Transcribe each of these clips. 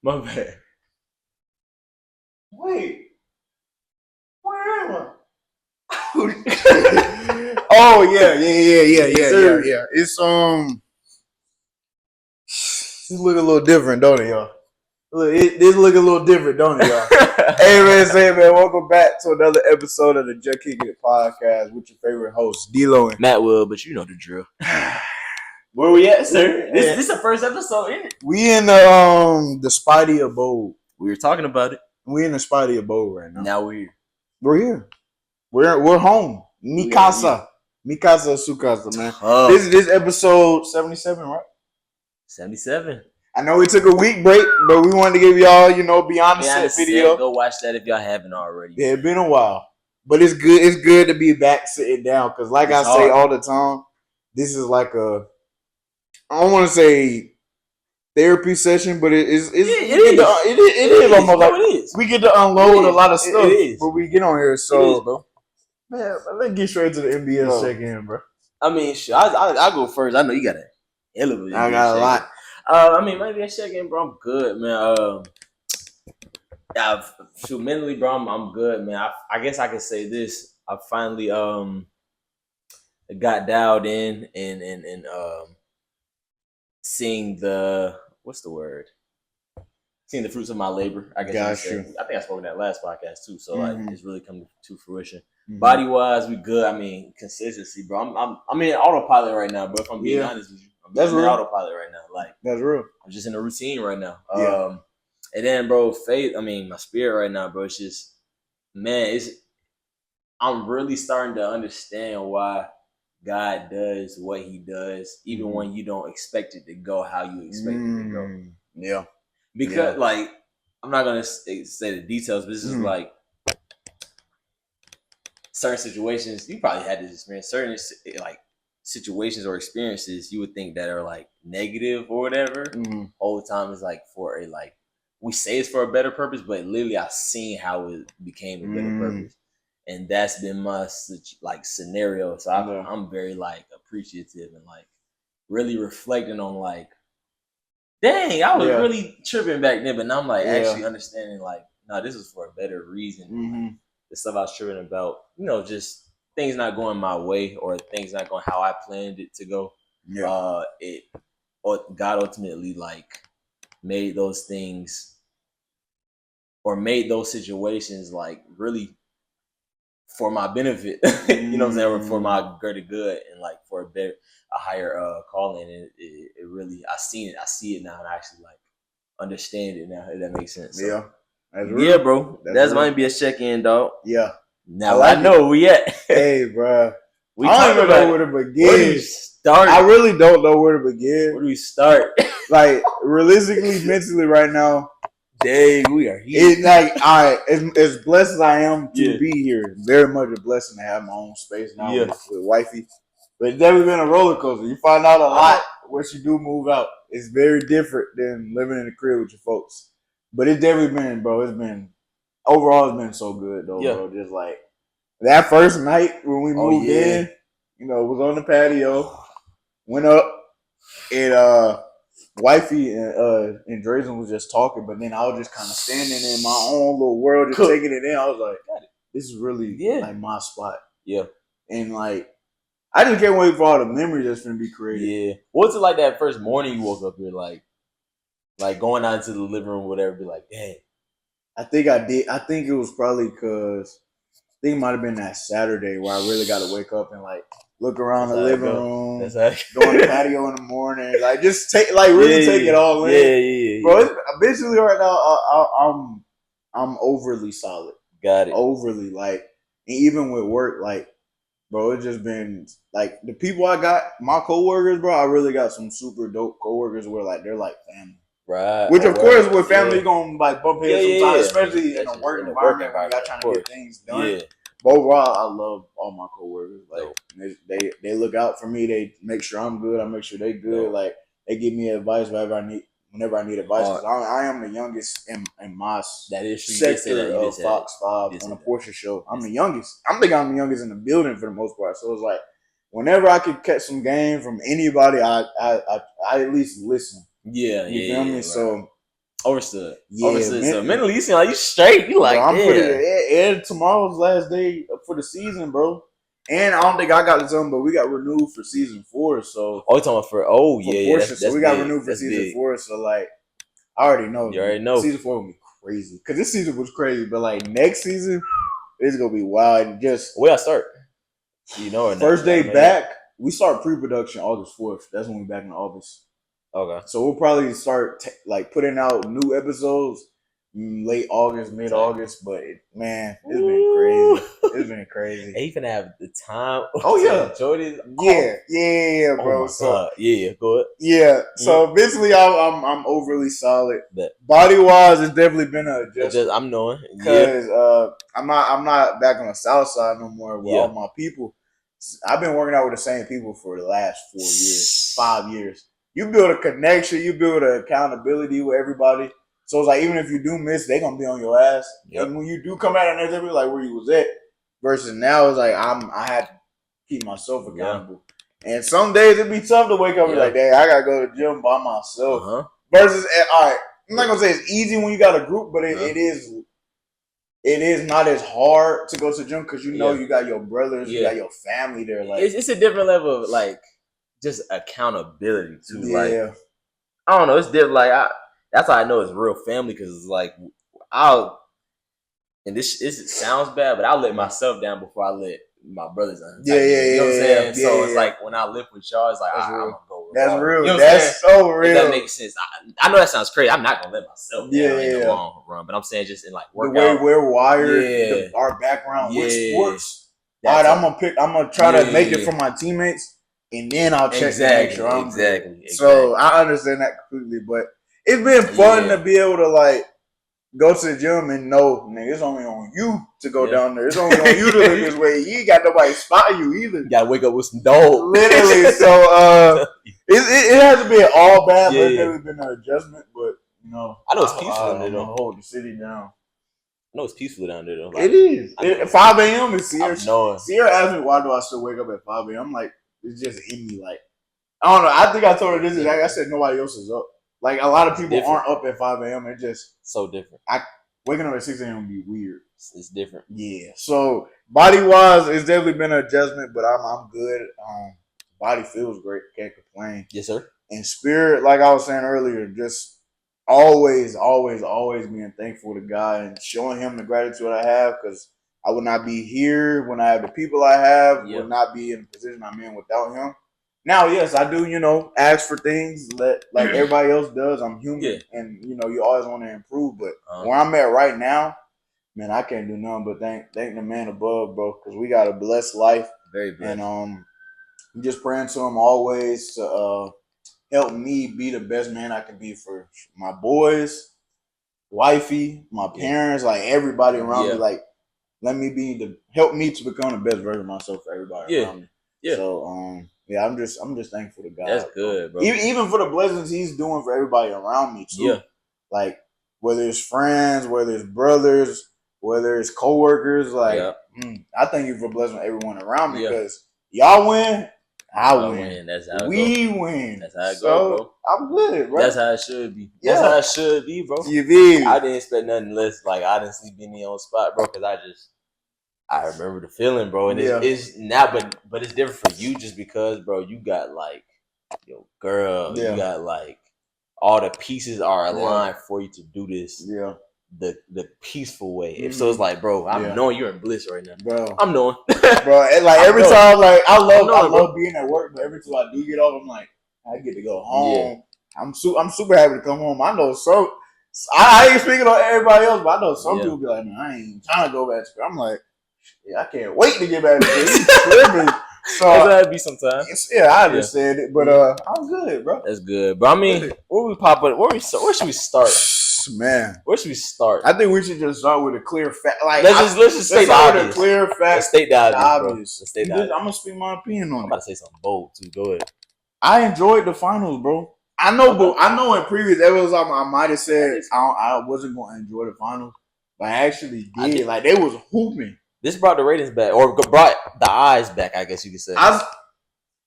My bad. Wait. Where am I? Oh yeah. It's this look a little different, don't it, y'all? This look a little different, don't it, y'all? Hey man, welcome back to another episode of the Juh Kickin It Podcast with your favorite hosts, D-Lo and Matt Will, but you know the drill. Where we at, sir? This is the first episode, ain't it? We in the Spidey abode. We were talking about it. We in the Spidey abode right now. Now we're here. We're here. We're home. Mikasa, Sukasa, man. This is episode 77, right? 77. I know we took a week break, but we wanted to give y'all, beyond the set video. Go watch that if y'all haven't already. Yeah, it's been a while, but it's good. It's good to be back sitting down because, like I say all the time, this is like I don't want to say therapy session, but it is. It is almost like we get to unload a lot of stuff, but we get on here. So, bro. Man, let's get straight to the NBA check-in, bro. I mean, sure, I'll go first. I know you got a hell of a I got a lot. Maybe a check-in, bro. I'm good, man. Mentally, bro, I'm good, man. I guess I could say this. I finally got dialed in and seeing what's the word? Seeing the fruits of my labor. I guess. I think I spoke in that last podcast too. So like, it's really come to fruition. Mm-hmm. Body wise, we good. I mean, consistency, bro. I'm in autopilot right now, bro. If I'm being honest with you, I'm in autopilot right now. Like, that's real. I'm just in a routine right now. And then, bro, faith. I mean, my spirit right now, bro. It's just, man. I'm really starting to understand why God does what He does, even when you don't expect it to go how you expect it to go. Yeah. Because, like, I'm not gonna say the details, but this is like. Certain situations, you probably had this experience. Certain like situations or experiences, you would think that are like negative or whatever. All the time is like for a we say it's for a better purpose, but literally I've seen how it became a better purpose, and that's been my scenario. So I'm very appreciative and really reflecting on dang, I was really tripping back then, but now I'm actually understanding no, this is for a better reason. The stuff I was tripping about, just things not going my way or things not going how I planned it to go. Yeah. God ultimately made those things or made those situations really for my benefit. You know what I'm saying? Or for my greater good and for a higher calling. And it really, I see it now and I actually understand it now. If that makes sense. So, yeah. Yeah, bro. That's might be a check-in, dog. Yeah. Now I know where we at. Hey, bro. I don't even know where to begin. Where do you start? I really don't know where to begin. Where do we start? Realistically, mentally, right now, dang, we are here. It's all right. As blessed as I am to be here, it's very much a blessing to have my own space now with wifey. But it's definitely been a roller coaster. You find out a lot once you do move out. It's very different than living in a crib with your folks. But it's definitely been, bro. Overall, it's been so good, though, bro. Just that first night when we moved in, was on the patio, went up, and wifey and Drazen was just talking, but then I was just kind of standing in my own little world, just taking it in. I was like, this is really my spot. Yeah. And I just can't wait for all the memories that's going to be created. Yeah. What's it like that first morning you woke up here, going out into the living room, whatever, be like, dang. I think I did. I think it was probably because I think it might have been that Saturday where I really got to wake up and look around the living room, go on the patio in the morning, just take take it all in. Yeah. Bro, eventually right now I'm overly solid. Got it. Overly and even with work, bro, it's just been the people I got, my coworkers, bro. I really got some super dope coworkers where they're family. Right. Which, of course, with family, you're going to bump heads sometimes, especially in a work environment where you're trying to get things done. Yeah. But overall, I love all my coworkers. They look out for me. They make sure I'm good. I make sure they good. They give me advice whenever I need advice. Because I am the youngest in my sector of Fox 5 on the Porsche show. I'm the youngest. I'm the youngest in the building for the most part. So it's whenever I could catch some game from anybody, I at least listen. Yeah, you feel me? Right. So Overstood. Yeah, Overstood. So mentally, you seem like you straight. You like, and tomorrow's last day for the season, bro. And I don't think I got this on, but we got renewed for season 4. So you talking about for yeah. So we got renewed for season 4. So like, I already know. You already know. Season 4 will be crazy because this season was crazy, but like next season, it's gonna be wild. And just where I start. You know, first day back, we start pre-production August 4th. That's when we back in August. Okay. So we'll probably start putting out new episodes late August, mid-August. But man, it's been crazy. It's been crazy. And you finna have the time. Oh yeah, Jordan. Yeah, bro. Oh my God. Yeah, go ahead. Yeah. So mentally, I'm overly solid. Body wise, it's definitely been a adjustment. I'm knowing because I'm not back on the south side no more with all my people. I've been working out with the same people for the last 4 years, 5 years. You build a connection, you build an accountability with everybody. So it's like even if you do miss, they gonna be on your ass. Yep. And when you do come out and they're like where you was at, versus now it's like I had to keep myself accountable. And some days it'd be tough to wake up and be like, dang, I gotta go to the gym by myself. Versus all right, I'm not gonna say it's easy when you got a group, but it is not as hard to go to the gym because you know you got your brothers, you got your family there. Like it's a different level of like just accountability too. Like I don't know, it's different. Like that's how I know it's real family because it's like and this sounds bad, but I'll let myself down before I let my brothers down. You know what I'm saying? So it's like when I live with y'all, it's like I'm gonna go. That's real. You know that's so real. If that makes sense. I know that sounds crazy. I'm not gonna let myself down in the long run, but I'm saying just in like workout. The way we're wired, our background with sports. All right, I'm gonna try to make it for my teammates, and then I'll check to make sure I'm good. So I understand that completely, but it's been fun to be able to like go to the gym and know, nigga, it's only on you to go down there. It's only on you to look this way. You ain't got nobody spotting you either. You gotta wake up with some dough. Literally. So it hasn't been all bad, but it's never been an adjustment. But you know, I know it's peaceful down there though. Hold the city down. I know it's peaceful down there though. Like, it is. 5 a.m. is Sierra. Sierra asked me why do I still wake up at 5 a.m. I'm like, it's just in me. Like, I don't know. I think I told her this is like I said nobody else is up. Like a lot of people aren't up at 5 a.m. It's just so different. Waking up at 6 a.m. would be weird. It's different. Yeah. So body wise, it's definitely been an adjustment, but I'm good. Body feels great. Can't complain. Yes, sir. And spirit, like I was saying earlier, just always being thankful to God and showing Him the gratitude I have, because I would not be here when I have the people I have. Would not be in the position I'm in without Him. Now, yes, I do, ask for things like everybody else does. I'm human, and, you always want to improve. But where I'm at right now, man, I can't do nothing but thank the man above, bro, because we got a blessed life. Very blessed. And I'm just praying to Him always to help me be the best man I can be for my boys, wifey, my parents, like everybody around me. Like, help me to become the best version of myself for everybody around me. Yeah. So, yeah, I'm just thankful to God. That's good, bro. Even for the blessings He's doing for everybody around me too. Yeah. Like whether it's friends, whether it's brothers, whether it's coworkers, like I thank You for blessing everyone around me because y'all win, I win. That's how we win. That's how it goes, bro. I'm good, bro. That's how it should be. That's how it should be, bro. You did. I didn't expect nothing less. Like I didn't sleep in the on spot, bro, because I remember the feeling, bro, and it's now, but it's different for you just because, bro, you got like your girl, you got like all the pieces are aligned for you to do this, the peaceful way. If so, it's like, bro, I'm knowing you're in bliss right now, bro. I'm knowing, bro. And like every time, like I love being at work, but every time I do get off, I'm like, I get to go home. I'm super happy to come home. I know so. I ain't speaking on everybody else, but I know some people be like, man, I ain't trying to go back to school. I'm like. Yeah, I can't wait to get back to it. So that'd be sometimes. Yeah, I understand it, but I'm good, bro. That's good, but I mean, where should we start? Man, where should we start? I think we should just start with a clear fact. Like, let's just state the obvious. With a clear fact. Let's state the obvious. Let's state the obvious. I'm gonna speak my opinion on it. I'm about to say something bold too. Go ahead. I enjoyed the finals, bro. I know in previous episodes I might have said I wasn't going to enjoy the finals, but I actually did. Like they was hooping. This brought the ratings back, or brought the eyes back, I guess you could say.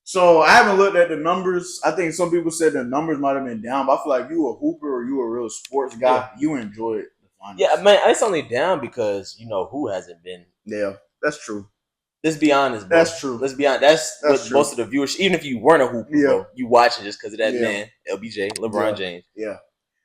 So I haven't looked at the numbers. I think some people said the numbers might have been down, but I feel like you a hooper or you a real sports guy. You enjoy it. Yeah, man, it's only down because who hasn't been. Yeah, that's true. Let's be honest, bro. That's true. Let's be honest. That's what true. Most of the viewers, even if you weren't a hooper, bro, you watching just because of that man, LBJ, LeBron James. Yeah.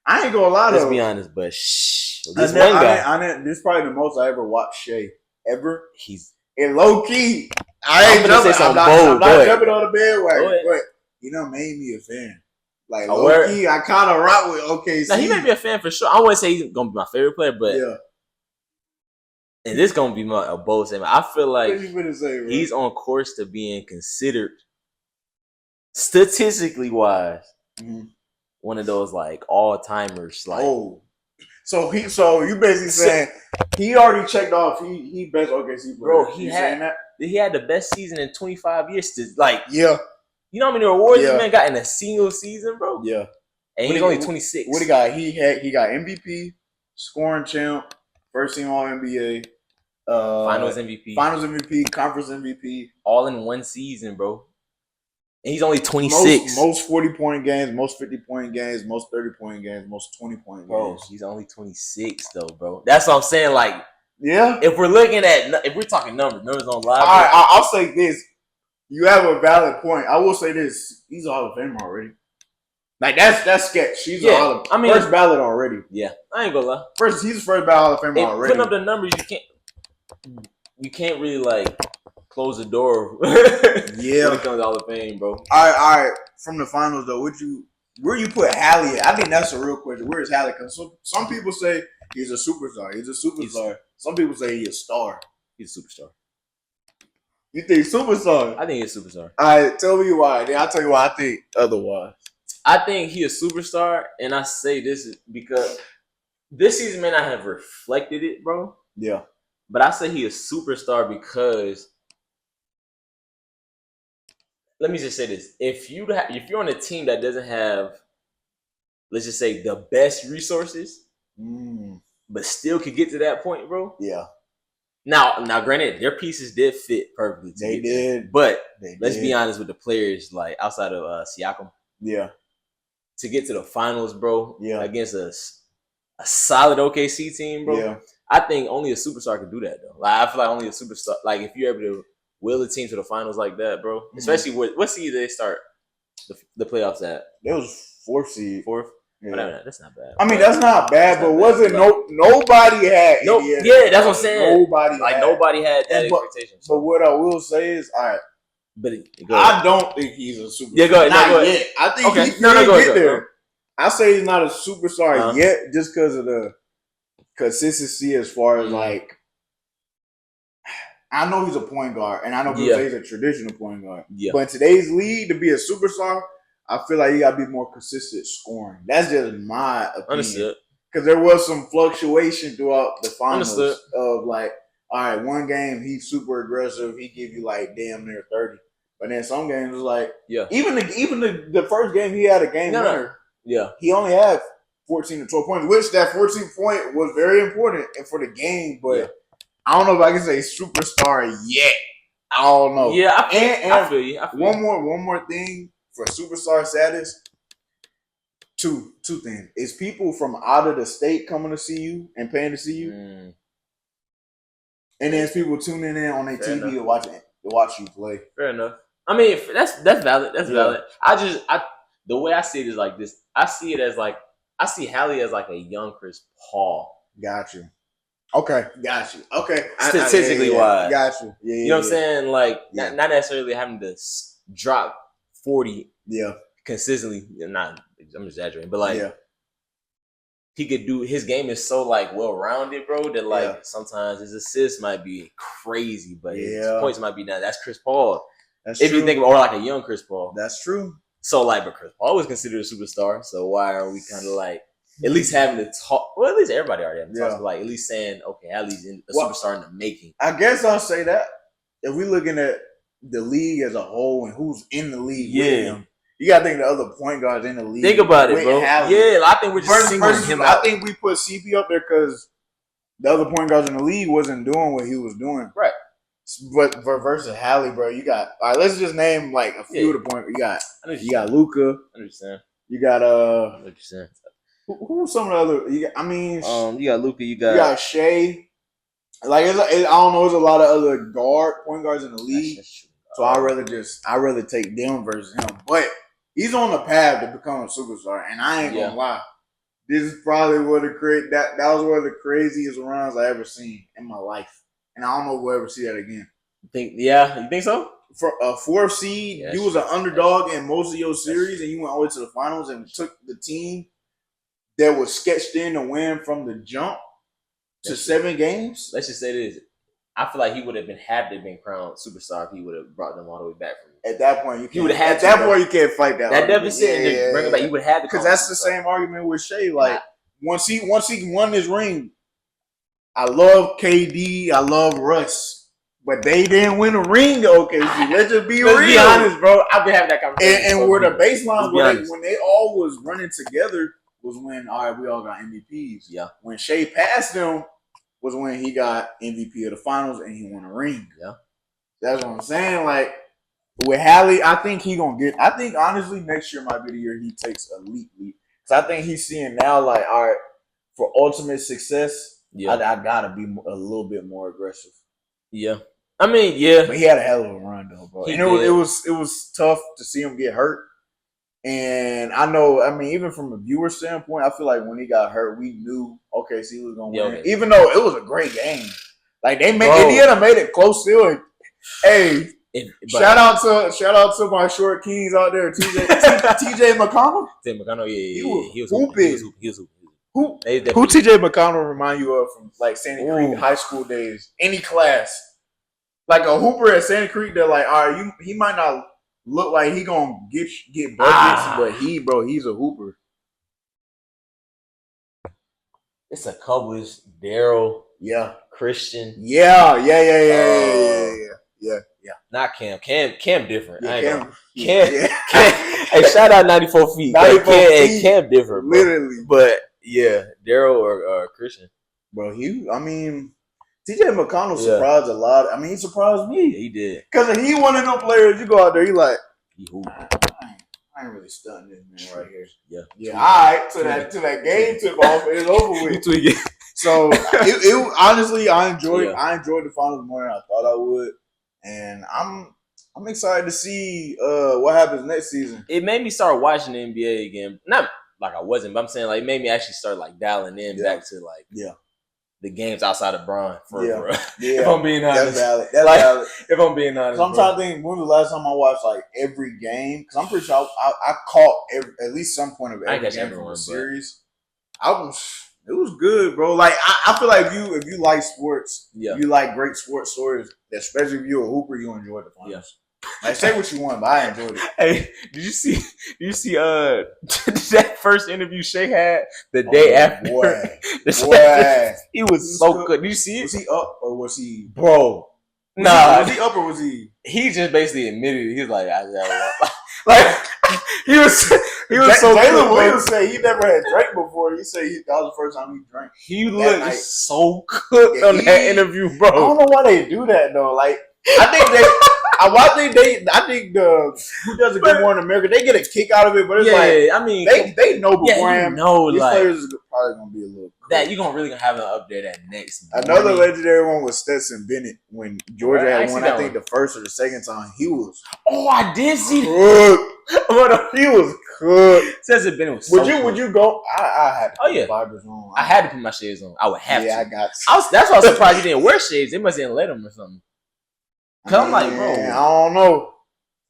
I ain't gonna lie though. Let's be honest, but this one guy. This is probably the most I ever watched Shea ever. He's in low key. I'm not jumping on the bandwagon, but made me a fan. Like low key, I kind of rock with OKC. Now he made me a fan for sure. I wouldn't say he's gonna be my favorite player, but and this gonna be a bold statement. I feel like he's on course to being considered statistically wise one of those like all timers. Like, so you basically saying he already checked off. He best OKC player. Bro, he had the best season in 25 years. You know how many awards this man got in a single season, bro? Yeah, and he's only 26. What he got? He got MVP, scoring champ, first team All NBA, Finals MVP, Conference MVP, all in one season, bro. And he's only 26. Most 40-point games, most 50-point games, most 30-point games, most 20-point games. Bro, he's only 26 though, bro. That's what I'm saying. Like, if we're talking numbers don't lie. All right, I'll say this. You have a valid point. I will say this. He's a Hall of Famer already. Like that's sketch. He's a Hall of first ballot already. Yeah, I ain't gonna lie. He's the first ballot Hall of Famer already. Putting up the numbers, you can't really like close the door. When it comes to Hall of Fame, bro. All right. From the finals though, where you put Hallie at? I think that's a real question. Where is Hallie? Because some people say he's a superstar. Some people say he's a star. He's a superstar. You think superstar? I think he's a superstar. All right, tell me why. Then I'll tell you why I think otherwise. I think he's a superstar, and I say this because this season may not have reflected it, bro. Yeah. But I say he's a superstar because let me just say this: if you're on a team that doesn't have, let's just say, the best resources, but still could get to that point, bro. Yeah. Now, granted, their pieces did fit perfectly. They did, but let's be honest with the players, like outside of Siakam. Yeah. To get to the finals, bro. Yeah. Against a solid OKC team, bro. Yeah. I think only a superstar could do that, though. Like I feel like only a superstar. Like if you're able to will a team to the finals like that, bro. Mm-hmm. Especially what seed they start the playoffs at? It was 4th seed. 4th. Yeah. That's not bad. I mean, that's not bad, but wasn't nobody had Indiana. Yeah, that's what I'm saying. Nobody had that expectation. But what I will say is, all right. But I don't think he's a superstar. Yeah, go ahead. Not yet. I think he can get there. I say he's not a superstar yet, just because of the consistency as far as like. I know he's a point guard, and I know people say he's a traditional point guard. Yeah. But in today's league, to be a superstar, I feel like you got to be more consistent scoring. That's just my opinion. Understood. Because there was some fluctuation throughout the finals of like, all right, one game he's super aggressive, he give you like damn near 30. But then some games was like, even the first game he had a game winner. Yeah, he only had 14 to 12 points, which that 14 point was very important for the game. But I don't know if I can say superstar yet. I don't know. Yeah, I feel you. One more thing. For superstar status, two things. Is people from out of the state coming to see you and paying to see you. And then it's people tuning in on their TV to watch you play. Fair enough. I mean, that's valid. That's valid. The way I see it is like this. I see Hallie as like a young Chris Paul. Got you. Okay. Got you. Okay. Statistically wise. Got you. Yeah, you know what I'm saying? Like, not necessarily having to drop 40 consistently. I'm exaggerating, but like he could do. His game is so like well rounded, bro, that like sometimes his assists might be crazy, but his points might be down. That's Chris Paul. That's if true. You think of, or like a young Chris Paul. That's true. So like, but Chris Paul was considered a superstar. So why are we kind of like at least having to talk? Well, at least everybody already having to talk. Like at least saying, okay, at least a superstar in the making. I guess I'll say that if we're looking at the league as a whole and who's in the league with him. You gotta think the other point guards in the league. Think about it, bro. I think we're just singling him out. I think we put CP up there because the other point guards in the league wasn't doing what he was doing. Right. But versus Hallie, bro, you got all right. Let's just name like a few of the points. You got Luka. Understand. You got Understand. Who's some of the other? You got Luka. You got Shea. Like I don't know. There's a lot of other point guards in the league. So I rather take them versus him. But he's on the path to become a superstar, and I ain't gonna lie. This is probably that was one of the craziest runs I ever seen in my life, and I don't know if we'll ever see that again. You think so? For a 4th seed, you was an underdog in most of your series, and you went all the way to the finals and took the team that was sketched in to win from the jump to 7 games. Let's just say this. I feel like he would have had to been crowned superstar if he would have brought them all the way back from it. At that point, you can't. Point, you can't fight that. That deficit and bring it back. You would have to, because that's the same argument with Shea. Like once he won his ring, I love KD, I love Russ, but they didn't win a ring to OKC. Let's just be real. Be honest, bro. I've been having that conversation. And where the baseline when they all was running together was when we all got MVPs. Yeah. When Shea passed them was when he got MVP of the finals and he won a ring. Yeah. That's what I'm saying. Like with Hallie, I think honestly next year might be the year he takes a leap. Because I think he's seeing now like, all right, for ultimate success, I gotta be a little bit more aggressive. Yeah. I mean, yeah. But he had a hell of a run though, bro. And it was tough to see him get hurt. And I know, even from a viewer standpoint, I feel like when he got hurt, we knew OKC was gonna win. Okay. Even though it was a great game. Like Indiana made it close still. And, hey, shout out to my short keys out there, TJ McConnell. TJ McConnell, he was hooping. He was Who TJ McConnell remind you of from like Sandy Creek high school days? Any class, like a hooper at Sandy Creek. They're like, all right, he might not look like he gonna get buckets, but he's a hooper. It's a couple. It's Daryl, Christian, yeah. Not Cam. Cam different. Yeah, Cam. Hey, shout out 94 feet. 94 feet. Cam different, bro. Literally. But yeah, Daryl or Christian, bro. TJ McConnell surprised a lot. He surprised me. Yeah, he did. Because he one of them players, you go out there, he like, I ain't really stunning this man right here. Yeah. All right, till that game took off, it's over with. So it honestly, I enjoyed the finals more than I thought I would, and I'm excited to see what happens next season. It made me start watching the NBA again. Not like I wasn't, but I'm saying like it made me actually start like dialing in back to like the games outside of Bron. If I'm being honest, that's valid. If I'm being honest, I'm trying to think when was the last time I watched like every game, because I'm pretty sure I caught at least some point of every game from the series. It was good, bro. Like I feel like if you like sports, you like great sports stories, especially if you're a hooper, you enjoy the finals. Like say what you want, but I enjoyed it. Hey, did you see that first interview Shea had the day after? Boy. He was so good. Did you see it? Was he up or was he bro? Was he up or was he? He just basically admitted it. He was like, like he was so Jalen Williams said he never had drank before. He said that was the first time he drank. He looked so cooked on that interview, bro. I don't know why they do that though. Like I think who does it good more in America, they get a kick out of it, but it's they know beforehand. These players is probably gonna be a little cool. That you're really gonna have an update that next. Another legendary one was Stetson Bennett when Georgia had won. I think the first or the second time he was. Oh, I did see that. He was cooked. Stetson Bennett was. Would you go? I had to put vibers on. I had to put my shades on. I would have to. Yeah, I got. That's why I was surprised he didn't wear shades. They must didn't let him or something. Cause I'm like, bro, I don't know.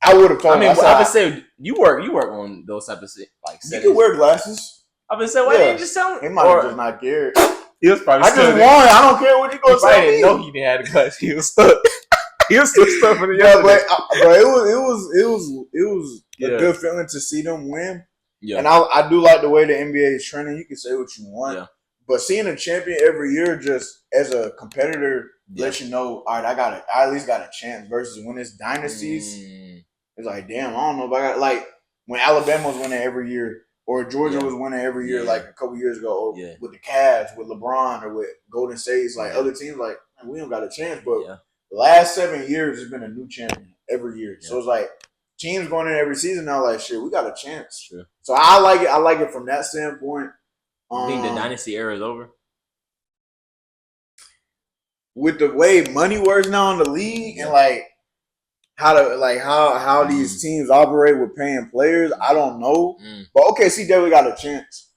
I would have told him. I would say you work on those type of like. You can wear glasses. I would say, why didn't you just tell him? He might have just not cared. He was probably. I just won. I don't care what he gonna say. I didn't know he didn't have the glasses. He was stuck. He was still stuck for the other. But it was a good feeling to see them win. Yeah. And I do like the way the NBA is trending. You can say what you want. Yeah. But seeing a champion every year, just as a competitor, lets you know, all right, I at least got a chance. Versus when it's dynasties, it's like, damn, I don't know if I got like when Alabama was winning every year, or Georgia was winning every year, like a couple years ago, or with the Cavs, with LeBron, or with Golden State. Like other teams, like we don't got a chance. But last 7 years has been a new champion every year. Yeah. So it's like teams going in every season now like, shit, we got a chance. Sure. So I like it. I like it from that standpoint. You think the dynasty era is over? With the way money works now in the league and like how these teams operate with paying players, I don't know. But OKC definitely got a chance.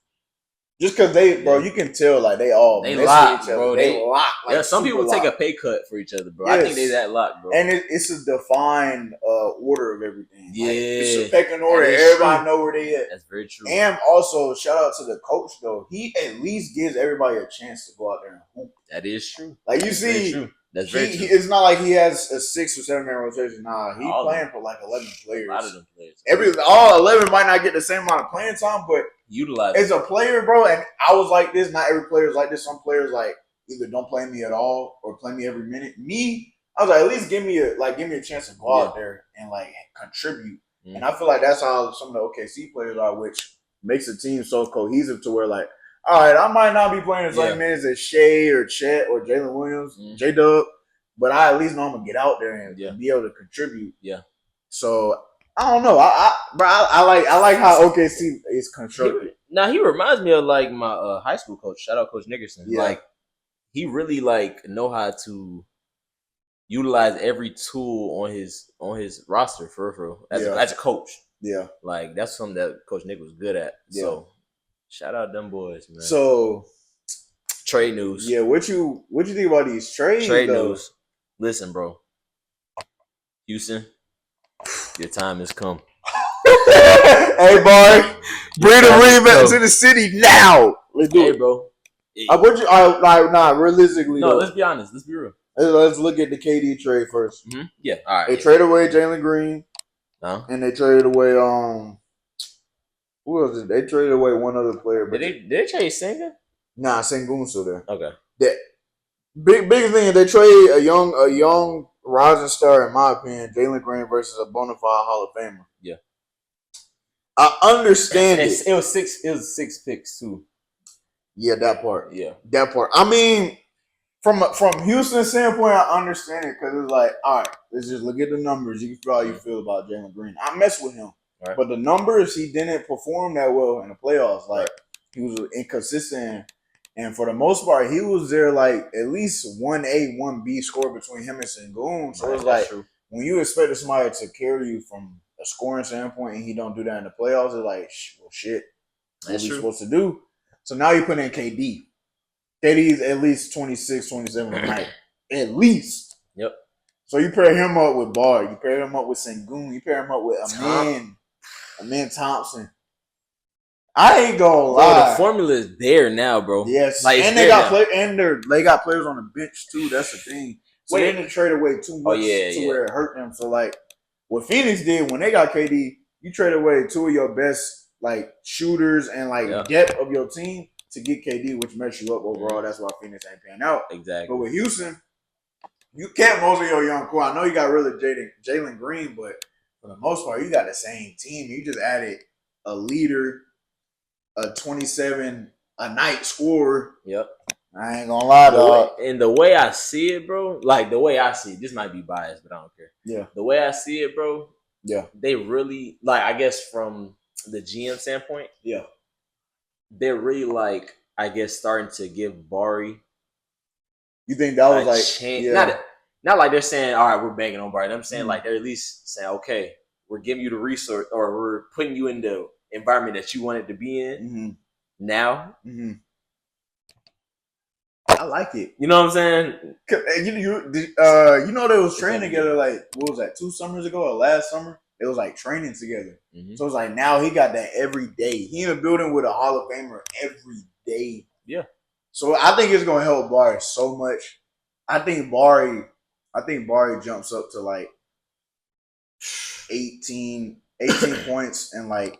Just because bro, you can tell like they lock, bro. They lock. Like, some people take a pay cut for each other, bro. Yes. I think they that locked, bro. And it's a defined order of everything. Yeah, like, it's a pecking order. Everybody know where they at. That's very true. And also, shout out to the coach though. He at least gives everybody a chance to go out there and hoop. That is true. Like you see. That's very true. It's not like he has a 6 or 7 man rotation. Nah, he's playing for like 11 players. A lot of them players. All 11 might not get the same amount of playing time, but utilize as a player, bro. And I was like this. Not every player is like this. Some players like either don't play me at all or play me every minute. Me, I was like, at least give me a chance to go out there and like contribute. And I feel like that's how some of the OKC players are, which makes the team so cohesive to where like, all right, I might not be playing the same minutes as Shea or Chet or Jalen Williams, J-Dub, but I at least know I'm going to get out there and be able to contribute. Yeah. So, I don't know. I like how OKC is constructed. He reminds me of like my high school coach. Shout out Coach Nickerson. Yeah. Like, he really like know how to utilize every tool on his roster for as a coach. Yeah. Like, that's something that Coach Nick was good at. Yeah. So, shout out them boys, man. So, trade news. Yeah, what you think about these trades? Trade news. Listen, bro. Houston, your time has come. Hey, boy, bring the ring back to the city now. Let's do it, bro. Realistically. No, let's be honest. Let's be real. Let's look at the KD trade first. Mm-hmm. Yeah, all right. They traded away Jalen Green, and they traded away who was it? They traded away one other player. But did they trade Sengun? Nah, Sengun's still there. Okay. That biggest thing is they trade a young rising star, in my opinion, Jalen Green versus a bona fide Hall of Famer. Yeah. I understand it. It was 6 picks too. Yeah, that part. Yeah. That part. I mean, from Houston's standpoint, I understand it because it's like, all right, let's just look at the numbers. You can feel how you feel about Jalen Green. I mess with him. Right. But the numbers, he didn't perform that well in the playoffs. Like, he was inconsistent. And for the most part, he was there like at least 1A, 1B score between him and Sengun. So it's like, when you expect somebody to carry you from a scoring standpoint and he don't do that in the playoffs, it's like, well, shit. What are we supposed to do? So now you put in KD. KD is at least 26, 27 a night. At least. Yep. So you pair him up with Barr. You pair him up with Sengun. You pair him up with Amen Thompson. I ain't gonna lie. Bro, the formula is there now, bro. Yes, like, and they got they got players on the bench too. That's the thing. So they didn't trade away too much where it hurt them. So like what Phoenix did when they got KD, you trade away 2 of your best like shooters and like depth of your team to get KD, which messed you up overall. That's why Phoenix ain't paying out. Exactly. But with Houston, you kept most of your young core. I know you got rid of Jalen Green, but for the most part, you got the same team. You just added a leader, a 27 a night scorer. Yep. I ain't gonna lie, dog. And the way I see it, bro, like the way I see it, this might be biased, but I don't care. Yeah. The way I see it, bro, yeah. They really, like, I guess from the GM standpoint, yeah, they're really like, I guess, starting to give Bari. You think that was like chance? Yeah. Not like they're saying, all right, we're banking on Bari. I'm saying like they're at least saying, okay, we're giving you the resource, or we're putting you in the environment that you wanted to be in now. Mm-hmm. I like it. You know what I'm saying? You know they was training together like, what was that, 2 summers ago or last summer? It was like training together. Mm-hmm. So it's like now he got that every day. He in a building with a Hall of Famer every day. Yeah. So I think it's gonna help Bari so much. I think Bari jumps up to like 18 points and like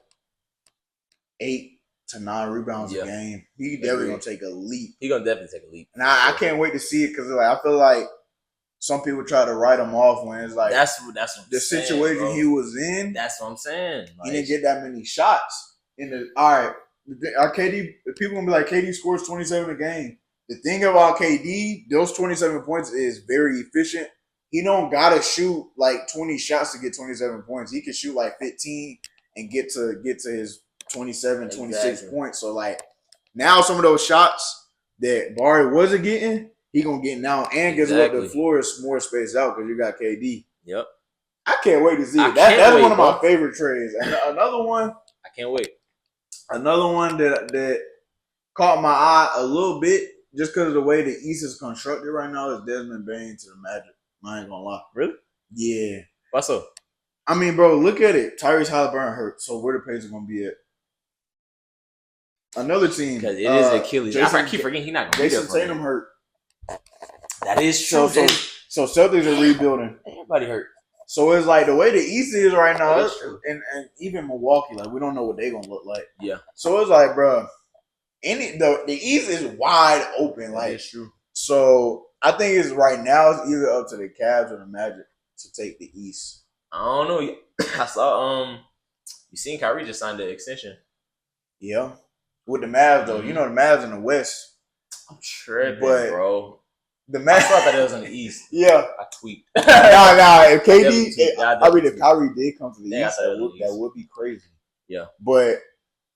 8 to 9 rebounds a game. He definitely gonna take a leap. He gonna definitely take a leap. And I can't wait to see it because like I feel like some people try to write him off when it's like that's what the situation he was in. That's what I'm saying. Like, he didn't get that many shots in the. All right, our KD. People gonna be like KD scores 27 a game. The thing about KD, those 27 points is very efficient, he don't gotta shoot like 20 shots to get 27 points. He can shoot like 15 and get to his 27, 26 points. So like now some of those shots that Barry wasn't getting, he gonna get now. And guess what? The floor is more spaced out because you got KD. Yep. I can't wait to see it. That's one of my favorite trades. And another one. I can't wait. Another one that caught my eye a little bit just because of the way the East is constructed right now is Desmond Bain to the Magic. I ain't gonna lie. Really? Yeah. What's up? I mean, bro, look at it. Tyrese Halliburton hurt. So where the Pacers gonna be at? Another team. Because it is Achilles. I keep forgetting he's not going to be there. Jason Tatum hurt. That is true. So Celtics are rebuilding. Everybody hurt. So it's like the way the East is right now, and even Milwaukee, like we don't know what they're gonna look like. Yeah. So it's like, bro, the East is wide open. Like it's true. So I think it's right now it's either up to the Cavs or the Magic to take the East. I don't know. I saw you seen Kyrie just signed the extension. Yeah. With the Mavs though, you know the Mavs in the West. I'm tripping, bro. The Mavs. I thought that it was in the East. Yeah. I tweet. Nah. If KD, if Kyrie did come to the East, that would be crazy. Yeah. But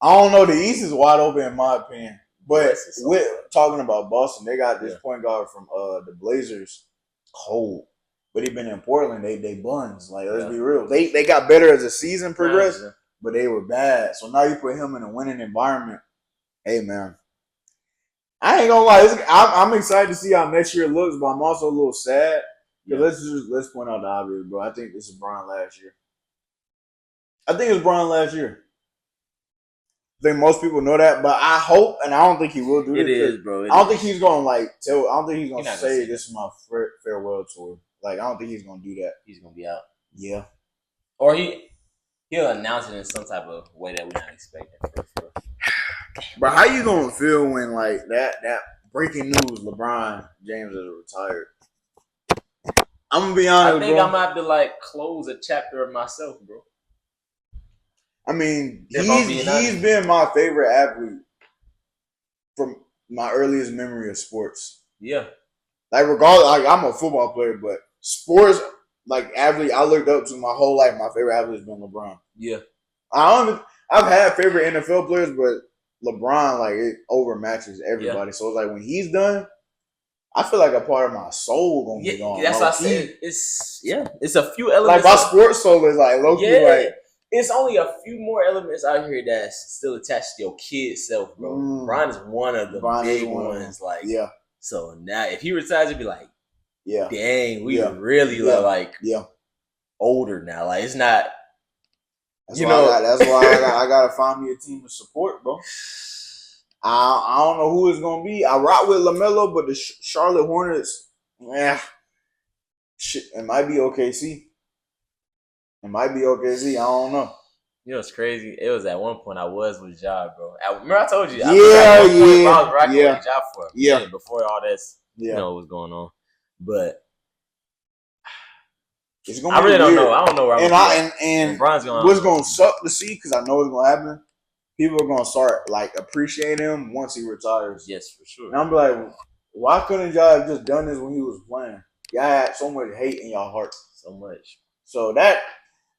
I don't know. The East is wide open in my opinion. But with talking about Boston, they got this point guard from the Blazers, cold. But he been in Portland. They buns. Like let's be real. They got better as the season progressed, but they were bad. So now you put him in a winning environment. Hey man, I ain't gonna lie. I'm excited to see how next year looks, but I'm also a little sad. Yeah. Let's point out the obvious, bro. I think this is Bron last year. I think it's Bron last year. I think most people know that, but I hope, and I don't think he will do it. It is, bro. I don't think he's gonna I don't think he's gonna say this is my farewell tour. Like I don't think he's gonna do that. He's gonna be out. Yeah. Or he'll announce it in some type of way that we're not expecting. For sure. But how you gonna feel when like that breaking news LeBron James is retired? I'm gonna be honest. I think I'm gonna have to like close a chapter of myself, bro. I mean, he's been my favorite athlete from my earliest memory of sports. Yeah. Like regardless, like I'm a football player, but sports, like athlete, I looked up to my whole life. My favorite athlete has been LeBron. Yeah. I've had favorite NFL players, but LeBron, like, it overmatches everybody. Yeah. So it's like when he's done, I feel like a part of my soul gonna be gone. That's what I said. It's a few elements. Like my sports soul is like low key, like it's only a few more elements out here that's still attached to your kid self, bro. LeBron is one of the big ones. Like, so now if he retires, it'd be like, dang, we really like older now. Like it's not. That's why I gotta find me a team to support, bro. I don't know who it's gonna be. I rock with LaMelo, but the Charlotte Hornets, shit, it might be OKC. It might be OKC. I don't know. You know what's crazy? It was at one point I was with Ja, bro. Remember I told you? I was rocking with Ja for a minute before all this, was going on. But it's gonna I really don't weird. know. I don't know where I'm and what's gonna suck to see because I know it's gonna happen. People are gonna start like appreciating him once he retires. Yes, for sure. And I'm like, why couldn't y'all have just done this when he was playing? Y'all had so much hate in y'all heart, so much. So that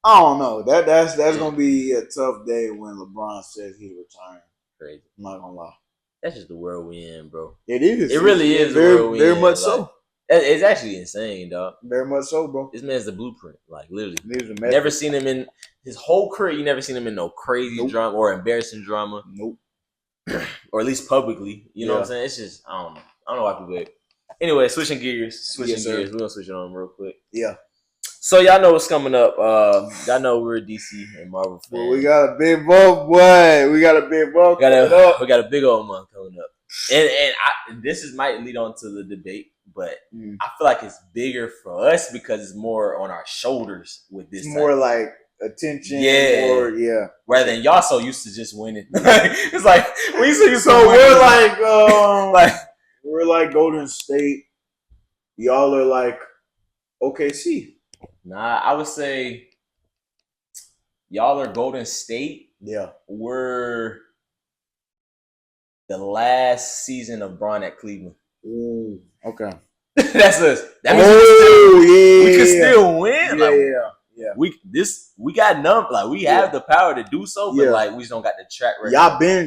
I don't know. That's gonna be a tough day when LeBron says he's retiring. Crazy. I'm not gonna lie. That's just the world we in, bro. It is. It really is. Very much so. It's actually insane, dog. Very much so, bro. This man's the blueprint. Like, literally. Never seen him in his whole career. You never seen him in no crazy drama or embarrassing drama. Nope. Or at least publicly. You know what I'm saying? It's just, I don't know. I don't know why people hate. Anyway, switching gears. We're going to switch it on real quick. Yeah. So, y'all know what's coming up. Y'all know we're a DC and Marvel fans. Well, we got a big month, boy. We got a big month We got a big old month coming up. And this might lead on to the debate, but I feel like it's bigger for us because it's more on our shoulders with this. It's more like attention. Rather than y'all so used to just winning. It's like we so used to we're we're like Golden State. Y'all are like OKC. Nah, I would say y'all are Golden State. Yeah. We're the last season of Bron at Cleveland. Ooh, okay. That's us. That means we can still win. Yeah. We got like we have the power to do so, but like we just don't got the track record.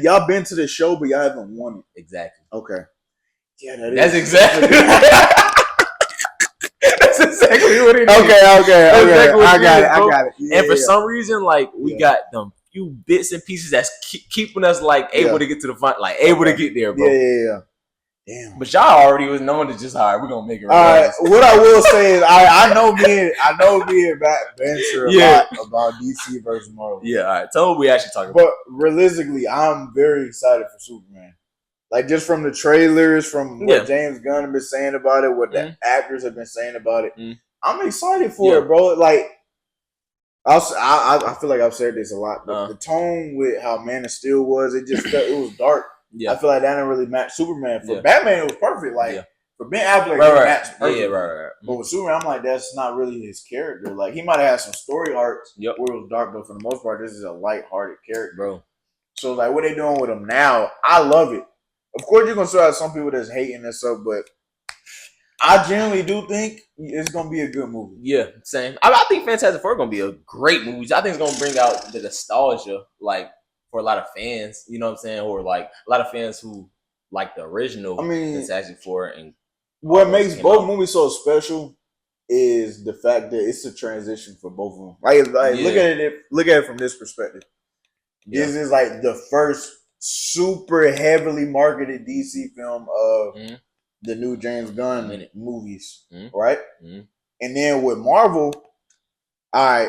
Y'all been to the show, but y'all haven't won it. Exactly. Okay. Yeah, that's exactly. That's exactly what it is. Okay. Exactly I got it. Yeah, and for some reason, like we got them few bits and pieces that's keeping us like able to get to the front, like able to get there, bro. Yeah. Damn. But y'all already was knowing to just we're gonna make it. All right. What I will say is I know me and Matt venture a lot about DC versus Marvel. Yeah. All right. Tell me what we actually talking about. But realistically, I'm very excited for Superman. Like just from the trailers, from what James Gunn has been saying about it, what the actors have been saying about it, I'm excited for it, bro. Like I feel like I've said this a lot, but the tone with how Man of Steel was, it was dark. Yeah. I feel like that didn't really match Superman. For Batman, it was perfect. Like for Ben Affleck, it matched perfect. Right. But with Superman, I'm like, that's not really his character. Like he might have had some story arcs where it was dark, but for the most part, this is a light-hearted character, bro. So like, what they doing with him now? I love it. Of course, you're gonna still have some people that's hating this stuff, but I generally do think it's gonna be a good movie. Yeah, same. I think Fantastic Four is gonna be a great movie. I think it's gonna bring out the nostalgia, like for a lot of fans. You know what I'm saying, or like a lot of fans who like the original. Fantastic Four. And what makes both movies so special is the fact that it's a transition for both of them. Like look at it from this perspective. This is like the first super heavily marketed DC film of the new James Gunn movies, right? And then with Marvel, I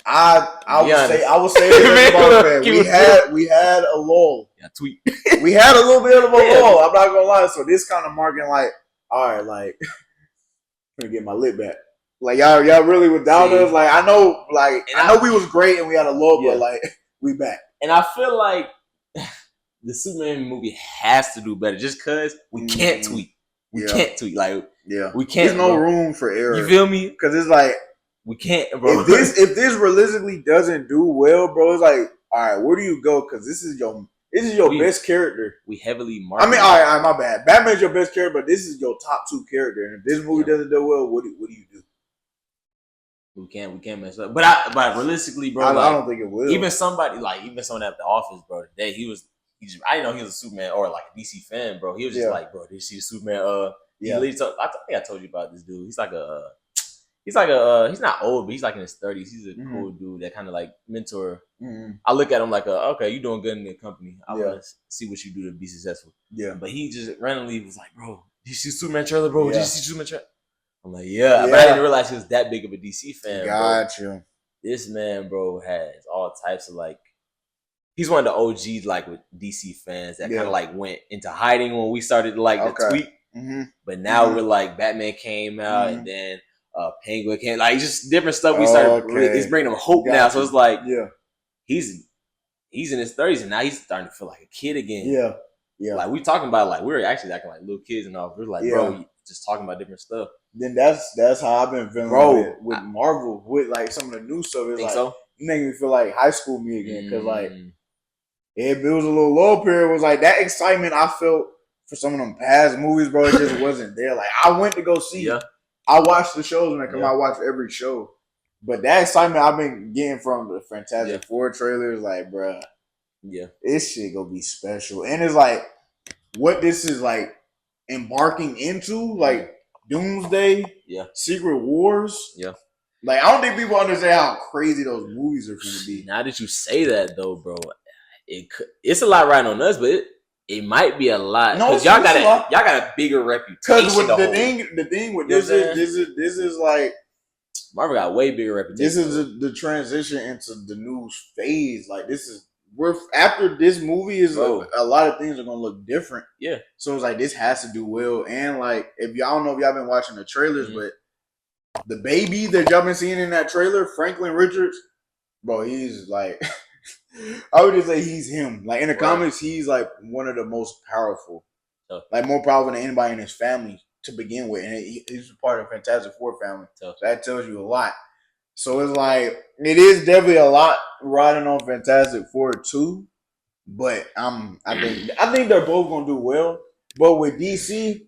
would say this about that. We had a lull. Yeah, tweet. We had a little bit of a lull. I'm not gonna lie. So this kind of marking like, all right, like I'm gonna get my lip back. Like y'all really without us. Like I know we was great and we had a lull, but like we back. And I feel like the Superman movie has to do better just because we can't tweet. We can't tweet. Like, we can't. There's no room for error. You feel me? Because it's like, we can't, bro. If this realistically doesn't do well, bro, it's like, all right, where do you go? Because this is your best character. We heavily market. I mean, all right, my bad. Batman's your best character, but this is your top 2 character. And if this movie doesn't do well, what do you do? We can't mess up. But realistically, bro, I don't think it will. Even someone at the office, bro, today I didn't know he was a Superman or like a DC fan, bro. He was just like, bro, did you see the Superman? I think I told you about this dude. He's not old, but he's like in his 30s. He's a cool dude that kind of like mentor. I look at him like, okay, you doing good in the company. I want to see what you do to be successful. Yeah. But he just randomly was like, bro, did you see Superman trailer, bro? Did you see Superman trailer? I'm like, but I didn't realize he was that big of a DC fan. Gotcha. This man, bro, has all types of like. He's one of the OGs, like with DC fans that kind of like went into hiding when we started like the tweet. But now we're like Batman came out and then Penguin came, like just different stuff. We started. It's bringing him hope now. So it's like, he's in his 30s and now he's starting to feel like a kid again. Yeah. Like we talking about like we were actually acting like little kids and all. We're like, bro, just talking about different stuff. Then that's how I've been feeling, bro, with Marvel, with like some of the new stuff. It's like you make me feel like high school me again because like. It was a little low period. It was like that excitement I felt for some of them past movies, bro. It just wasn't there. Like I went to go see. I watched the shows when they come out. I watch every show, but that excitement I've been getting from the Fantastic Four trailers, like, bro, this shit gonna be special. And it's like what this is like embarking into, like Doomsday, Secret Wars, Like I don't think people understand how crazy those movies are going to be. Now that you say that, though, bro. It's a lot right on us, but it might be a lot because y'all got a bigger reputation. Because the thing with this is like Marvel got a way bigger reputation. This is the transition into the new phase. Like after this movie is a lot of things are gonna look different. Yeah. So it's like this has to do well, and like if y'all don't know if y'all been watching the trailers, but the baby that y'all been seeing in that trailer, Franklin Richards, bro, he's like. I would just say he's him. Like in the comics, he's like one of the most powerful, like more powerful than anybody in his family to begin with, and he's part of the Fantastic Four family. So that tells you a lot. So it's like it is definitely a lot riding on Fantastic Four too, but I think they're both gonna do well. But with DC,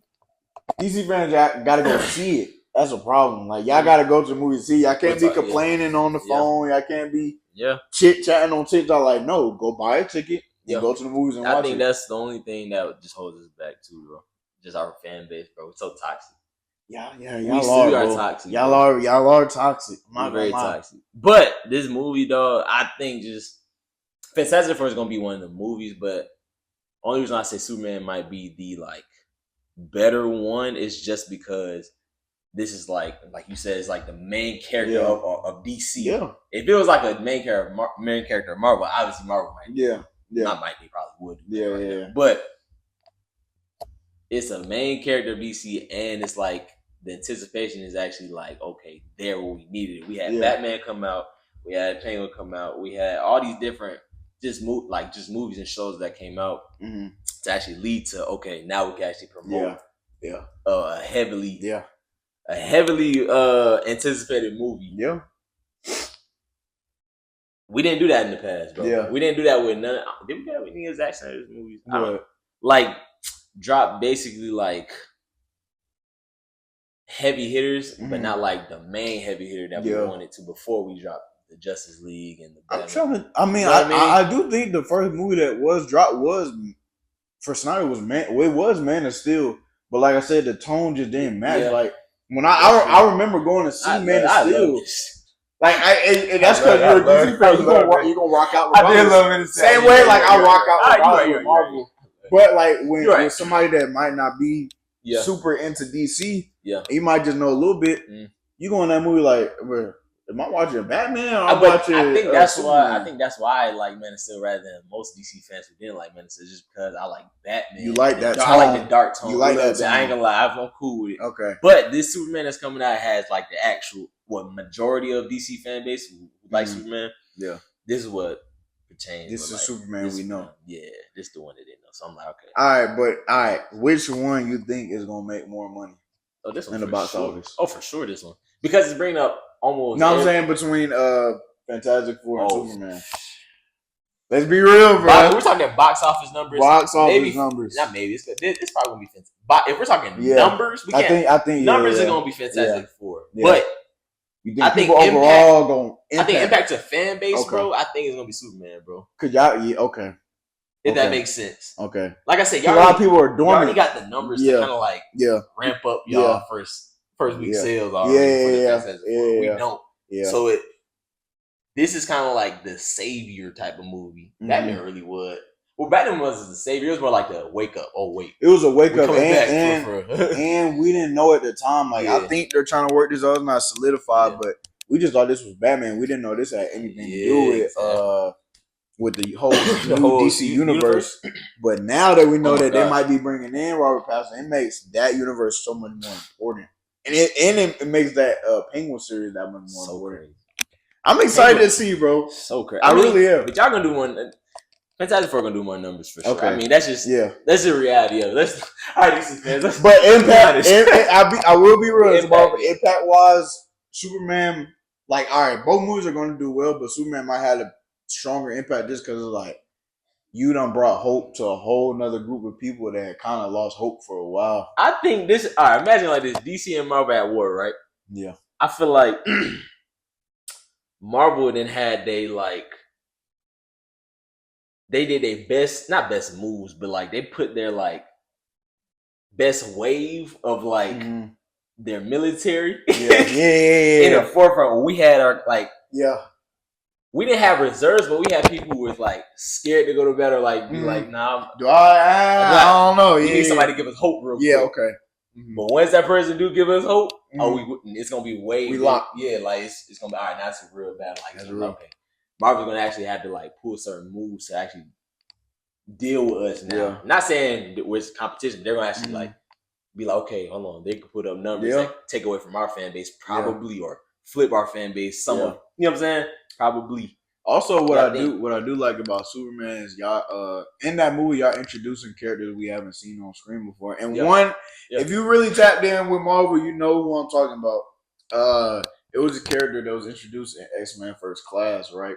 DC fans gotta go see it. That's a problem. Like y'all gotta go to the movie to see. Y'all can't be complaining on the phone. Y'all can't be chit chatting on TikTok. Like, no, go buy a ticket and go to the movies and watch it. I think that's the only thing that just holds us back too, bro. Just our fan base, bro. It's so toxic. Y'all are toxic. Y'all are toxic. I'm not very toxic. But this movie, dog, I think just Fantastic Four is gonna be one of the movies. But only reason I say Superman might be the like better one is just because this is like you said, it's like the main character of DC. Yeah. If it was like a main character of Marvel, obviously Marvel might. Not might, they probably would. Yeah. But it's a main character of DC, and it's like the anticipation is actually like, okay, there where we needed it. We had Batman come out, we had Penguin come out, we had all these different just movies and shows that came out to actually lead to, okay, now we can actually promote a heavily anticipated movie. Yeah. We didn't do that in the past, bro. Yeah. We didn't do that with none. Did we do that with any of Zack Snyder's movies? I don't know. Like, drop basically like heavy hitters, but not like the main heavy hitter that we wanted to before we dropped the Justice League and the Batman. I do think the first movie that was dropped was for Snyder was Man of Steel, but like I said, the tone just didn't match. Yeah. Like when I remember going to see Man of Steel. Like and that's because you're a DC fan. You're gonna rock out with Marvel. I did love it. Same way, like I rock out with Marvel. But like when somebody that might not be super into DC, you might just know a little bit. You go in that movie like, am I watching Batman? Or I think that's why I like Man of Steel rather than most DC fans who didn't like Man of Steel, just because I like Batman. You like that tone. I like the dark tone. You like that tone. I ain't gonna lie, I'm cool with it. Okay. But this Superman that's coming out has like the actual majority of DC fan base who like Superman. Yeah. This is what pertains. This is Superman we know. Yeah, this is the one that they know. So I'm like, okay. All right. Which one you think is gonna make more money? Oh, this one in the box office. Oh, for sure, this one, because it's bringing up almost. No, I'm saying between Fantastic Four and Superman. Let's be real, bro. We're talking box office numbers. Numbers. Not maybe. It's probably gonna be fantastic. But if we're talking numbers, we can't. I think numbers are gonna be Fantastic Four. But you think people overall going? I think impact to fan base, bro. I think it's gonna be Superman, bro. Cause y'all, okay. If that makes sense. Okay. Like I said, a lot of people are doing. You already got the numbers to kind of like ramp up y'all first week sales already. We don't. Yeah. So this is kind of like the savior type of movie. Batman really would. Well, Batman wasn't the savior. It was more like the wake up. Oh wait, it was a wake up, and we didn't know at the time. Like I think they're trying to work this out, it's not solidified, but we just thought this was Batman. We didn't know this had anything to do with the whole DC universe. But now that we know that they might be bringing in Robert Pattinson, it makes that universe so much more important, and it makes that Penguin series that much more important. Crazy. I'm excited to see, bro. So crazy. I really am. But y'all gonna do one. Fantastic Four gonna do more numbers for sure. Okay. I mean, that's just that's the reality of it. All right, DC fans. But impact, I will be real. Impact wise, Superman. Like, all right, both movies are gonna do well, but Superman might have a stronger impact just because it's like you done brought hope to a whole nother group of people that kind of lost hope for a while. I think this. All right, imagine like this: DC and Marvel at war, right? Yeah. I feel like Marvel then had they did their best, not best moves, but like they put their like best wave of like their military in the forefront. We had our we didn't have reserves, but we had people who was like scared to go to bed or like be like, nah. I don't know. We need somebody to give us hope real quick. Yeah, okay. But once that person do give us hope, it's gonna be way locked. Yeah, like it's gonna be all right. Now it's a real battle. Like that's real. Okay. Marvel's gonna actually have to like pull certain moves to actually deal with us now. Yeah. Not saying that with competition, they're gonna actually like be like, okay, hold on, they can put up numbers that take away from our fan base, probably, or flip our fan base somewhat. You know what I'm saying? Probably. Also, what I do like about Superman is y'all in that movie y'all introducing characters we haven't seen on screen before. And one, if you really tapped in with Marvel, you know who I'm talking about. It was a character that was introduced in X-Men First Class, right?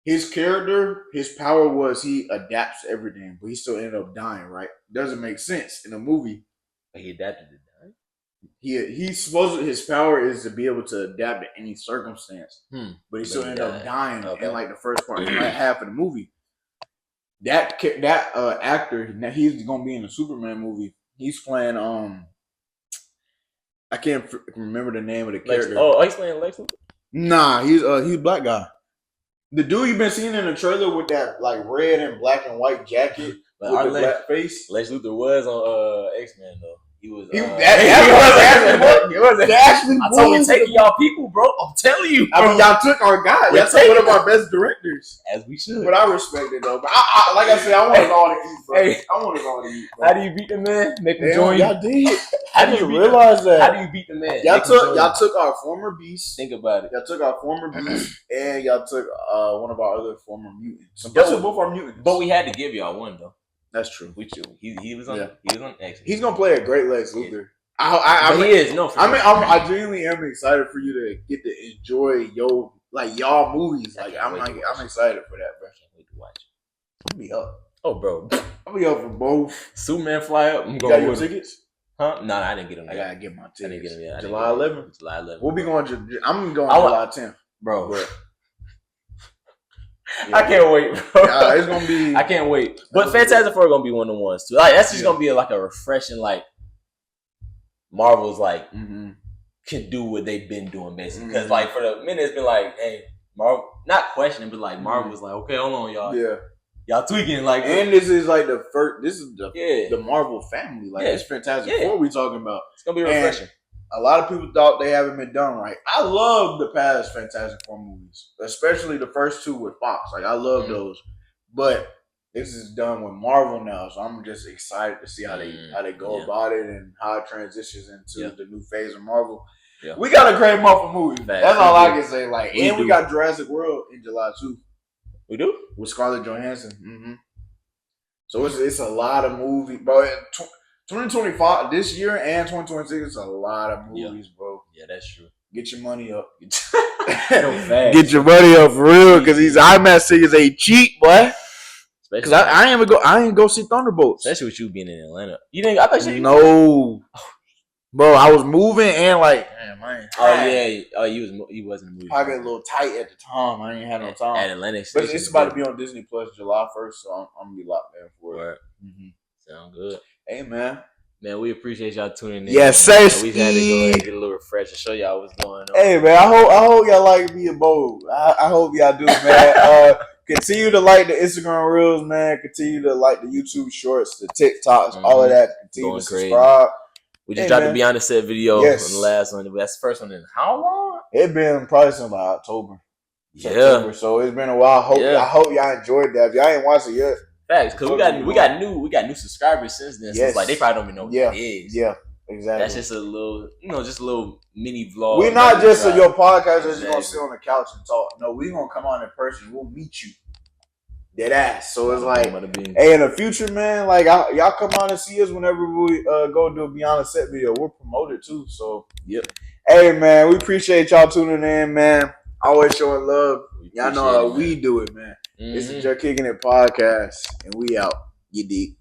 His character, his power was he adapts to everything, but he still ended up dying, right? Doesn't make sense in a movie. He adapted it. Right? He's supposed to, his power is to be able to adapt to any circumstance, but he still ended up dying in like the first part, like half of the movie. That actor, now he's gonna be in the Superman movie. He's playing I can't remember the name of the character. He's playing Lex Luthor? Nah, he's a black guy. The dude you've been seeing in the trailer with that like red and black and white jacket with the black face. Lex Luthor was on X-Men though. He was. He was Ashman. I told you taking y'all people, bro. I'm telling you. Bro. I mean, y'all took our guy. Y'all took one of our best directors, as we should. But I respect it though. But I like I said, I want us all to eat, bro. Hey, I want us all to eat. Bro. How do you beat the man? Make him join you. Y'all did. How do you realize that? How do you beat the man? Y'all took our former beast. Think about it. Y'all took our former beast, and y'all took one of our other former mutants. Y'all took both our mutants. But we had to give y'all one though. That's true. He was on. He was on X. He's gonna play a great Lex Luthor. He is. No, for sure. I genuinely am excited for you to get to enjoy y'all movies. Like I'm excited for that, bro. Can't wait to watch. I'll be up. Oh, bro, I'll be up for both. Superman fly up. I'm going. You got your tickets? Huh? No, I didn't get them. I gotta get my tickets. I didn't get them yet. July 11th. July 11th. We'll be going. I'm going July 10th, bro. I can't wait, bro. It's gonna be. I can't wait. But Fantastic Four gonna be one of the ones too. Like that's just gonna be like a refreshing like. Marvel's like can do what they've been doing basically because like for the minute it's been like, hey, Marvel not questioning, but like Marvel was like, okay, hold on, y'all, y'all tweaking like, and this is like the first. This is the Marvel family, like it's Fantastic Four we talking about. It's gonna be refreshing. A lot of people thought they haven't been done right. I love the past Fantastic Four movies, especially the first two with Fox. Like I love those, but this is done with Marvel now, so I'm just excited to see how they go about it and how it transitions into the new phase of Marvel. Yeah. We got a great month of movies. That's all I can say. Like, we got Jurassic World in July too. We do with Scarlett Johansson. So it's a lot of movies, bro. 2025 this year and 2026 is a lot of movies, bro. Yeah, that's true. Get your money up. Get your money up for real, because these IMAX tickets ain't cheap, boy. Because I ain't go see Thunderbolts. Especially with you being in Atlanta. You didn't? I thought you no. Bro, I was moving and like, man. You wasn't moving. I got a little tight at the time. I ain't had no time. At Atlantic Station. But it's about to be on Disney Plus July 1st, so I'm gonna be locked in for it. Sound good. Hey, man. Man, we appreciate y'all tuning in. Yes, sir. We had to go ahead and get a little refresh and show y'all what's going on. Hey, man, I hope y'all like being bold. I hope y'all do, man. Continue to like the Instagram Reels, man. Continue to like the YouTube Shorts, the TikToks, all of that. Continue to subscribe. We just dropped the Beyond the Set video on the last one. That's the first one in how long? It's been probably since like October. Yeah. September, so it's been a while. I hope y'all enjoyed that. If y'all ain't watched it yet. Facts, because we got new subscribers since then. So it's like they probably don't even know what it is. Yeah, exactly. That's just a little mini vlog. We're not just your podcast that's just gonna sit on the couch and talk. No, we're gonna come on in person. We'll meet you. Dead ass. So it's like, hey, in the future, man, like y'all come on and see us whenever we go do a Beyond the Set video. We're promoted too. So hey, man, we appreciate y'all tuning in, man. Always showing love. Y'all know how we do it, man. It's the Juh Kickin It Podcast, and we out. You deep.